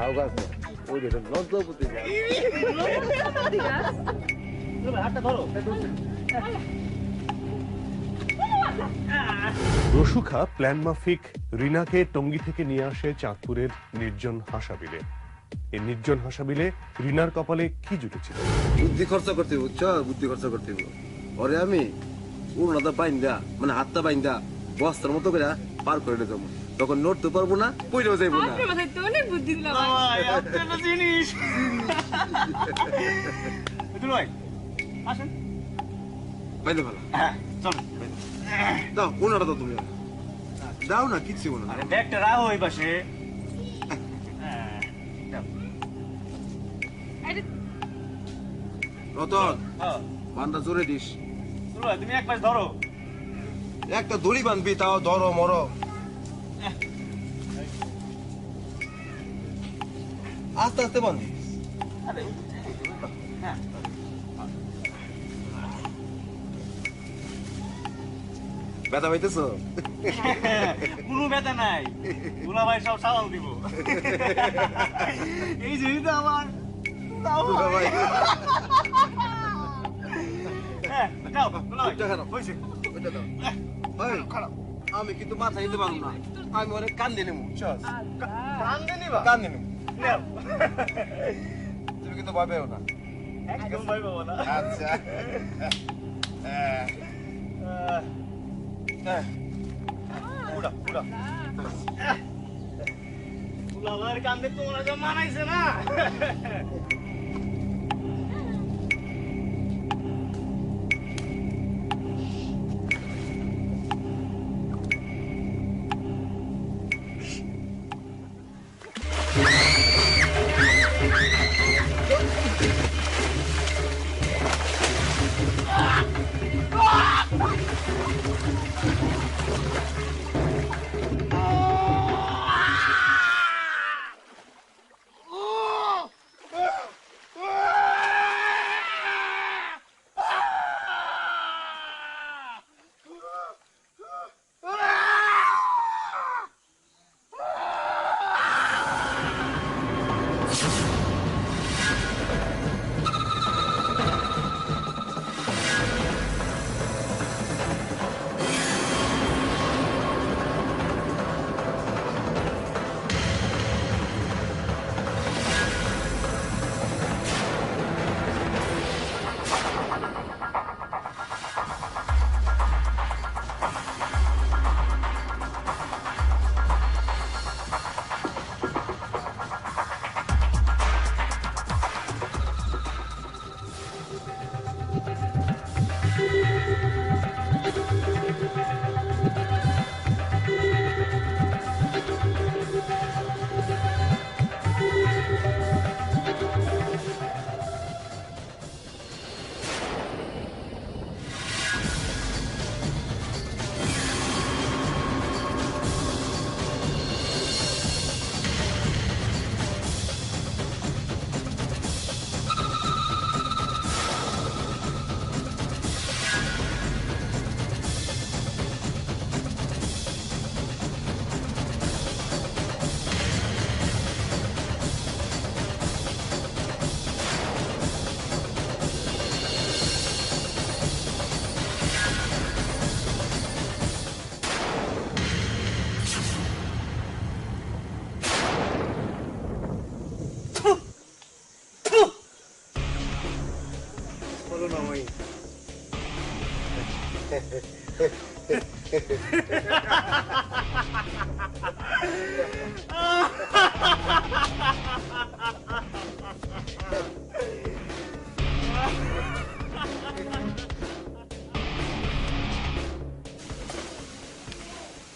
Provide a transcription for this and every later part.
লাউ গাছ না, ওই দেখুন নজরপতি গাছ। রসুখা প্ল্যান মাফিক রিনাকে টঙ্গী থেকে নিয়ে আসে চাঁদপুরের নির্জন হাসাবিলে। এই নির্জন হাসাবিলে রিনার কপালে কি জুটেছিল? বুদ্ধি খরচা করতে বুঝছ, বুদ্ধি খরচা করতে ওরে আমি উড়নাটা বাইন্দা মানে হাতটা বাইন্দা বস্তার মতো করে পার করে যাবো, তখন নড়তে পারবো না, পইরেও যাইবো না। অনেক বুদ্ধি দিলাম জিনিস আসেন বাইন্দে ভালো চলো দাও, উড়নাটা দাও তুমি, দাও না কিচ্ছু না। আরে ব্যাগটা রাখো ওই পাশে। রতন বান্ধা জোরে দিস। তুমি এক পাশ ধরো, একটা দড়ি বাঁধবি, তাও ধরো মরো। আস্তে আস্তে বাঁধবি। ব্যথা পাইতেছ? কোনো ব্যথা নাই, দুলা ভাই সব সামাল দিব। এই জন্যই তো আমার আমি কিন্তু মাথা নিতে পারবো না, আমি অনেক কান্দে নেবো। কান্দে নেবো, তুমি কিন্তু ভয় পেও না। একদম ভয় পাবো না। আচ্ছা পুরা পুরা দুলা ভাইয়ের কান্দে তোমরা যা মানাইছে না।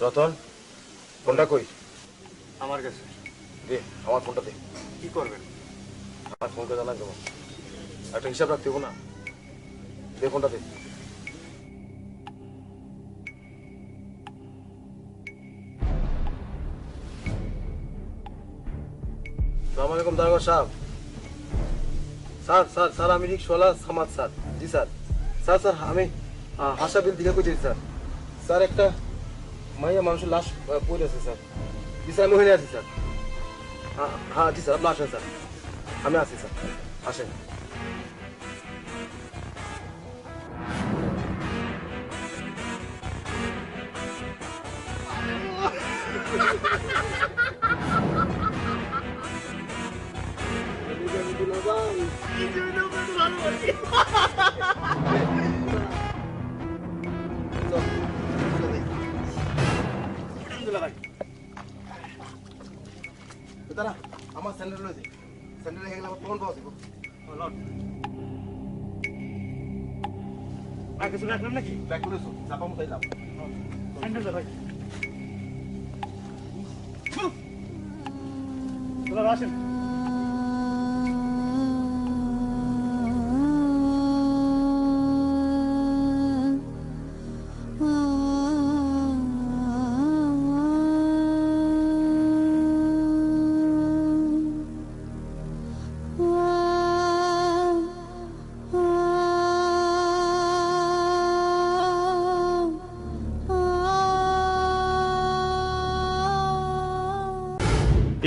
রতন, ফোনটা কই? আমার কাছে। দে আমার ফোনটা দে। কি করবেন? আমার ফোন করে জানা দেবো, একটা হিসাব রাখতে হবো না। দে ফোনটা দে। আসসালামু আলাইকুম দারোগা সাহেব। স্যার স্যার স্যার আমি রিক্সাওয়ালা সামাদ স্যার। জি স্যার। স্যার স্যার আমি হাসাবিল দিকে কইছি স্যার। স্যার একটা মাইয়া মানুষের লাশ পড়ে আছে স্যার। জি স্যার আমি ওখানে আছি স্যার। হ্যাঁ জি স্যার, আপনি আসেন স্যার, আমি আছি স্যার, আসেন। দাদা আমার স্যান্ডেল রয়েছে, স্যান্ডেল রেখে গেলে আমার ফোন পাওয়া যাবে। আর কিছু রাখলাম নাকি? ব্যাক করেছো, চাপা মতো যাও। স্যান্ডেল ভাই তোরা আসেন।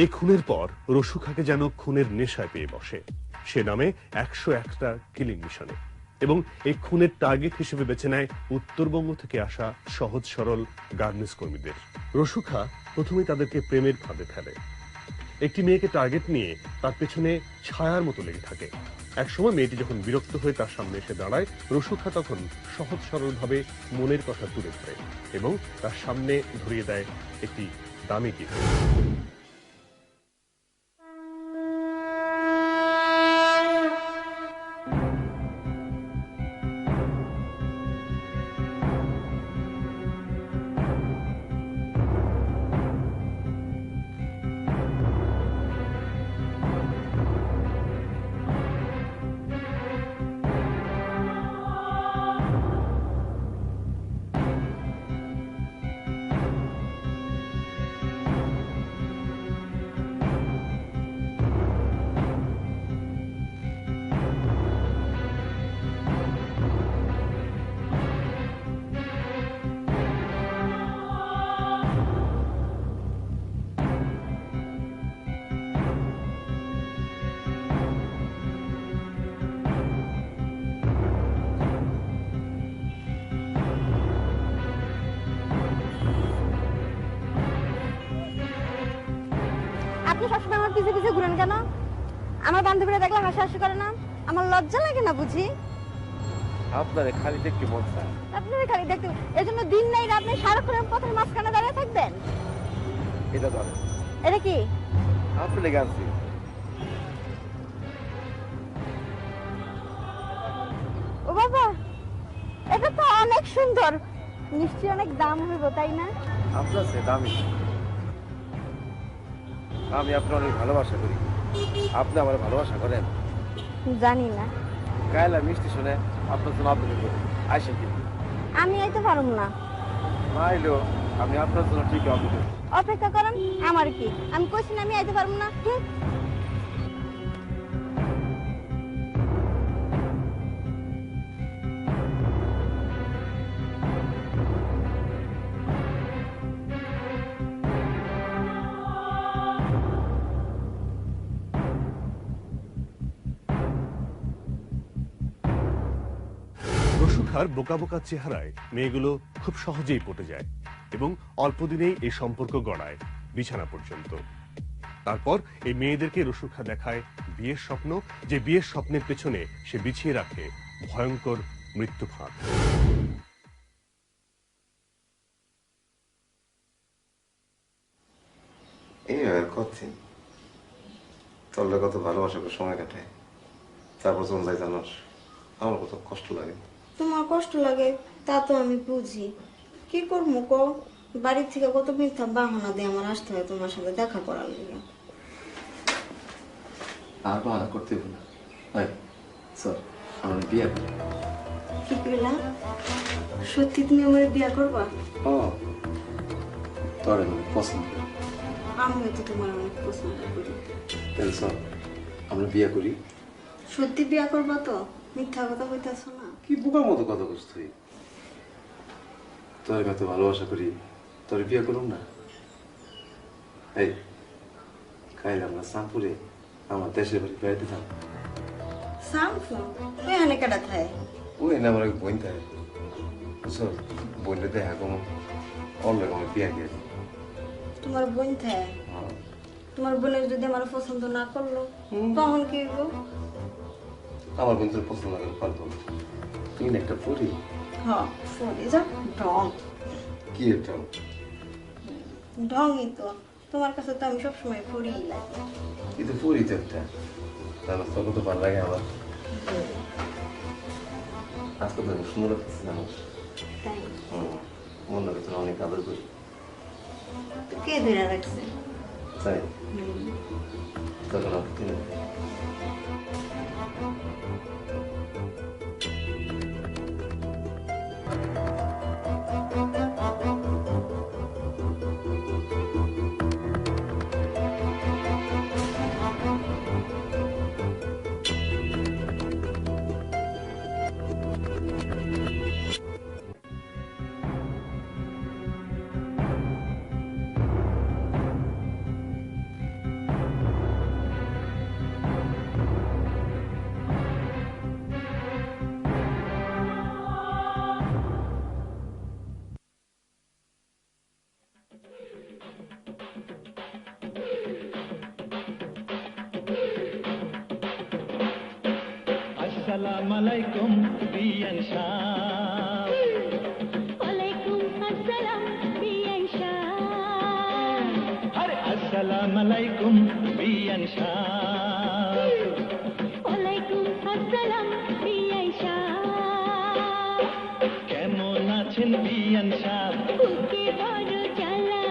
এই খুনের পর রসুখাকে যেন খুনের নেশায় পেয়ে বসে। সে নামে 101টা কিলিং মিশনে এবং এই খুনের টার্গেট হিসেবে বেছে নেয় উত্তরবঙ্গ থেকে আসা সহজ সরল গার্মেন্টস কর্মীদের। রসুখা প্রথমেই তাদেরকে প্রেমের ফাঁদে ফেলে। একটি মেয়েকে টার্গেট নিয়ে তার পেছনে ছায়ার মতো লেগে থাকে। একসময় মেয়েটি যখন বিরক্ত হয়ে তার সামনে এসে দাঁড়ায়, রসুখা তখন সহজ সরলভাবে মনের কথা তুলে ধরে এবং তার সামনে ধরিয়ে দেয় একটি দামি গিফট। আপনি সবসময় আমার পিছে পিছে ঘুরেন কেন? আমার বান্ধবীরা দেখলে হাসাহাসি করে না? আমার লজ্জা লাগে না বুঝি? আপনারে খালি দেখতে মন চায়। আপনারা খালি দেখতে, এই জন্য দিন নাই রাত নেই সারাক্ষণ পথের মাঝখানে দাঁড়িয়ে থাকবেন? এটা ধরেন, এটা কি? আপনি লেগে আনছি। ও বাবা, এটা তো অনেক সুন্দর, নিশ্চয়ই অনেক দাম হইব তাই না? আপনার সে দামি, আমি আপনার অনেক ভালোবাসা করি, আপনি আমার ভালোবাসা করেন। জানি না, গায়লা মিষ্টি শুনে আপনার জন্য আবেদন করি, আইসেন কিন্তু। আমি আইতে পারবো না। আইলো, আমি আপনার জন্য ঠিক আবেদন। অপেক্ষা করেন, আমার কি? আমি কইছি না আমি আইতে পারবো না। রসুখার বোকা বোকা চেহারায় মেয়েগুলো খুব সহজেই পটে যায় এবং অল্প দিনেই এই সম্পর্ক গড়ায় বিছানা পর্যন্ত। তারপর এই মেয়েদেরকে রসুখা দেখায় বিয়ের স্বপ্ন, যে বিয়ের স্বপ্নের পেছনে সে বিছিয়ে রাখে ভয়ঙ্কর মৃত্যু ফাঁদ। এই আর কতদিন তোর কত ভালোবাসা করে সময় কাটায়, তারপর যখন যাই জানোস আমার কত কষ্ট লাগে। তোমার কষ্ট লাগে তা তো আমি বুঝি, কি করবো কো? বাড়ি থেকে কত মিথ্যা বাহানা দিয়ে আমার আসতে হয় তোমার সাথে দেখা করার জন্য। আর বাহানা করতে হবে না, স্যার আমার বিয়ে করি। কি কইলা? সত্যি তুমি আমার বিয়ে করবা? ও তোর আমি পছন্দ করি। আমিও তো তোমার অনেক পছন্দ করি। তাহলে স্যার আমরা বিয়ে করি। সত্যি বিয়ে করবা তো? মিথ্যা কথা কইতাছ না? কি বোকার মতো কথা কইছ তুই? তোর কত ভালোবাসা করি, তোর বিয়ে করুম না? এই খাইলাম না সামপুরে আমার দেশের বাড়ি বেড়াইতে থাক সামফু তুই এখানে কেডা থাকে ওই না আমার বোন থাকে বুঝছো বোনটা দেখা কম অন্য আমার বিয়া দিয়ে তোমার বোন থাকে তোমার বোনের যদি আমার পছন্দ না করলো তখন কি হইব আমার বোন তোর পছন্দ করে পারবো না তুই না একটা পড়ি হ্যাঁ সরি যা ঢং কি এটা ঢংই তো তোমার কাছে তো আমি সবসময় পড়িই লাগে কিন্তু পড়ি তো একটা তাহলে তোকে তো ভালো লাগে আমার আজকে তো সুন্দর লাগতেছে না তাই মন লাগে তোর অনেক আদর করি তো কে ধরে রাখছে তাই তখন আপনি আসসালামু আলাইকুম বিয়ান শাহ ওয়ালাইকুম আসসালাম বিয়ান শাহ আরে আসসালামু আলাইকুম বিয়ান শাহ ওয়ালাইকুম আসসালাম বিয়ান শাহ কেমন আছেন বিয়ান শাহ বুকে বড় জ্বালা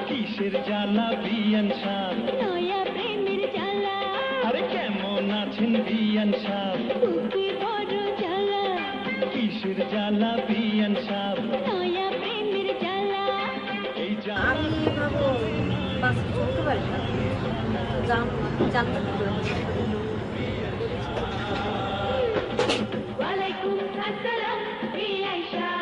কিসের জ্বালা বিয়ান শাহ নয়া প্রেমের জ্বালা আরে কেমন আছেন বিয়ান শাহ বুকে বড় জ্বালা কিসের জ্বালা বিয়ান শাহ নয়া প্রেমের জ্বালা এই জ্বালা আমি ভাবো বাস চলতে পারি না জানতে ওয়ালাইকুম আসসালাম বিয়ান শাহ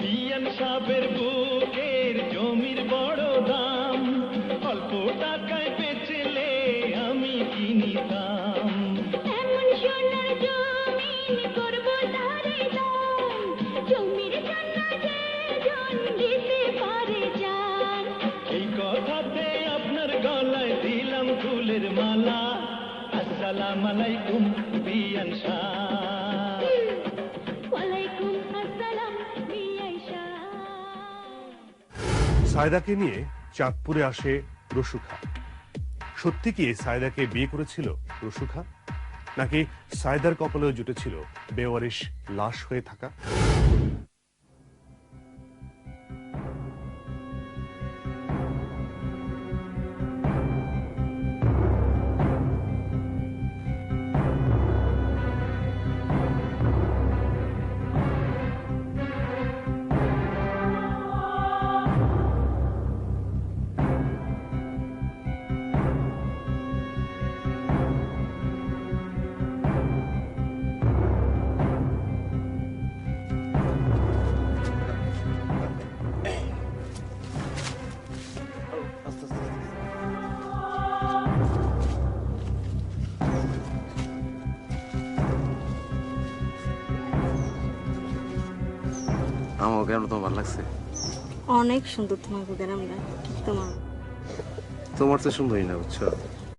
বিয়ান সাহেবের বুকের জমির বড় দাম অল্প টাকায় বেচলে আমি কিনিতাম এমন সোনার জমিন করব তারে দান জমির জন্য যে জন দিতে পারে জান এই কথাতে আপনার গলায় দিলাম ফুলের মালা আসসালামু আলাইকুম বিয়ান শাহ ওয়ালাইকুম আসসালাম বিয়ান শাহ সায়দাকে নিয়ে চাঁদপুরে আসে রসুখা। সত্যি কি সায়দাকে বিয়ে করেছিল রসুখা, নাকি সায়দার কপালেও জুটেছিল বেওয়ারিশ লাশ হয়ে থাকা? আমার কেন তোমার ভালো লাগছে অনেক সুন্দর তোমার গ্রামটা তোমার তোমার তো সুন্দরই না বুঝছো